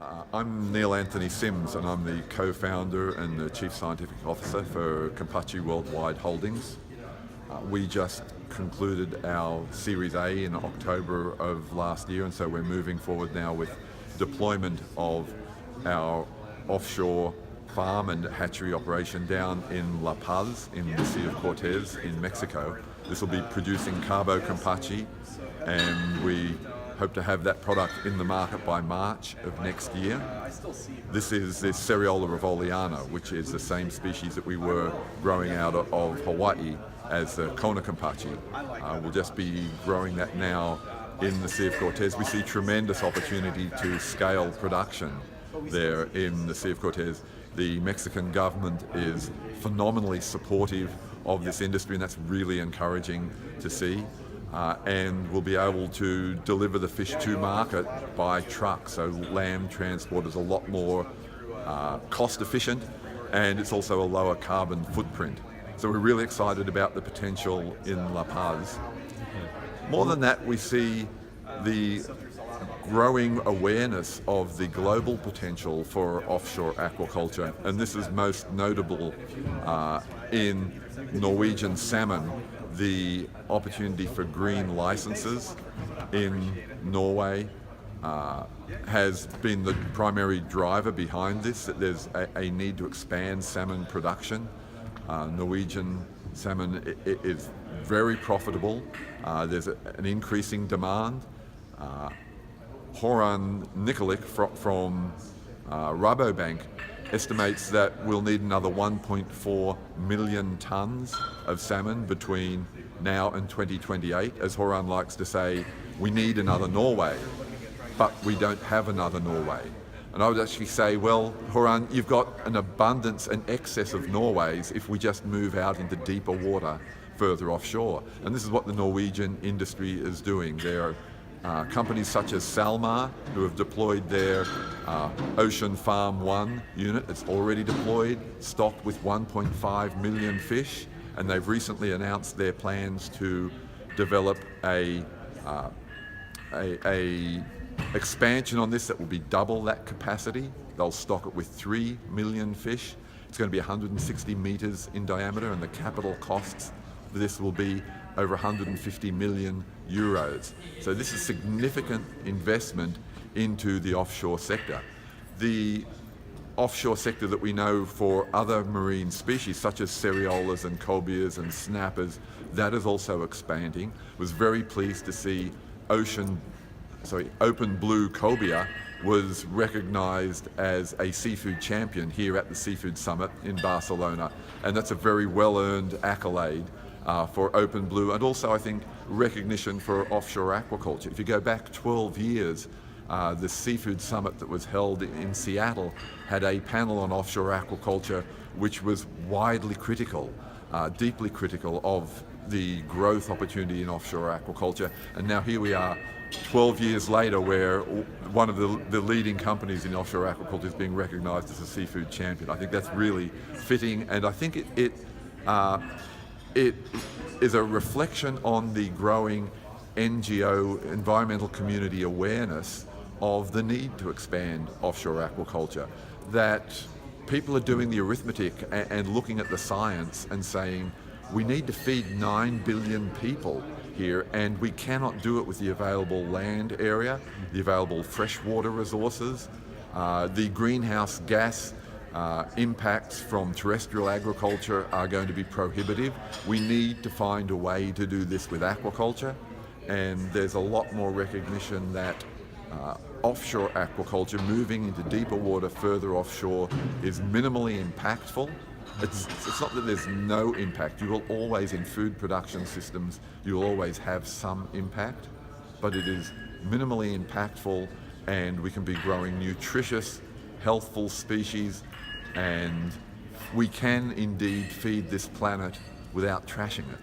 I'm Neil Sims, and I'm the co-founder and the Chief Scientific Officer for Kampachi Holdings. We just concluded our Series A in October of last year, and so we're moving forward now with deployment of our offshore farm and hatchery operation down in La Paz in the Sea of Cortez in Mexico. This will be producing Carbo Kampachi, and we hope to have that product in the market by March of next year. This is the Seriola revoluana, which is the same species that we were growing out of Hawaii as the Kona Kampachi. We'll just be growing that now in the Sea of Cortez. We see tremendous opportunity to scale production there in the Sea of Cortez. The Mexican government is phenomenally supportive of this industry, and that's really encouraging to see. And we'll be able to deliver the fish to market by truck, so land transport is a lot more cost efficient, and it's also a lower carbon footprint. So we're really excited about the potential in La Paz. More than that, we see the growing awareness of the global potential for offshore aquaculture, and this is most notable in Norwegian salmon. The opportunity for green licenses in Norway has been the primary driver behind this, that there's a need to expand salmon production. Norwegian salmon is very profitable. There's an increasing demand. Horan Nikolic from Rabobank estimates that we'll need another 1.4 million tons of salmon between now and 2028. As Horan likes to say, we need another Norway, but we don't have another Norway. And I would actually say, well, Horan, you've got an abundance and excess of Norways if we just move out into deeper water further offshore. And this is what the Norwegian industry is doing. There are companies such as SalMar who have deployed their Ocean Farm 1 unit. It's already deployed, stocked with 1.5 million fish, and they've recently announced their plans to develop a expansion on this that will be double that capacity. They'll stock it with 3 million fish. It's going to be 160 meters in diameter, and the capital costs for this will be over 150 million euros. So this is significant investment into the offshore sector. The offshore sector that we know for other marine species such as seriolas and cobias and snappers, that is also expanding. Was very pleased to see open blue cobia was recognized as a seafood champion here at the Seafood Summit in Barcelona, and that's a very well-earned accolade for open blue, and also I think recognition for offshore aquaculture. If you go back 12 years, the Seafood Summit that was held in Seattle had a panel on offshore aquaculture which was widely critical, deeply critical of the growth opportunity in offshore aquaculture. And now here we are 12 years later, where one of the leading companies in offshore aquaculture is being recognized as a seafood champion. I think that's really fitting, and I think it is a reflection on the growing NGO, environmental community awareness of the need to expand offshore aquaculture, that people are doing the arithmetic and looking at the science and saying, we need to feed 9 billion people here, and we cannot do it with the available land area, the available freshwater resources, the greenhouse gas impacts from terrestrial agriculture are going to be prohibitive. We need to find a way to do this with aquaculture, and there's a lot more recognition that offshore aquaculture, moving into deeper water further offshore, is minimally impactful. It's not that there's no impact. You will always, in food production systems, you will always have some impact, but it is minimally impactful, and we can be growing nutritious, healthful species, and we can indeed feed this planet without trashing it.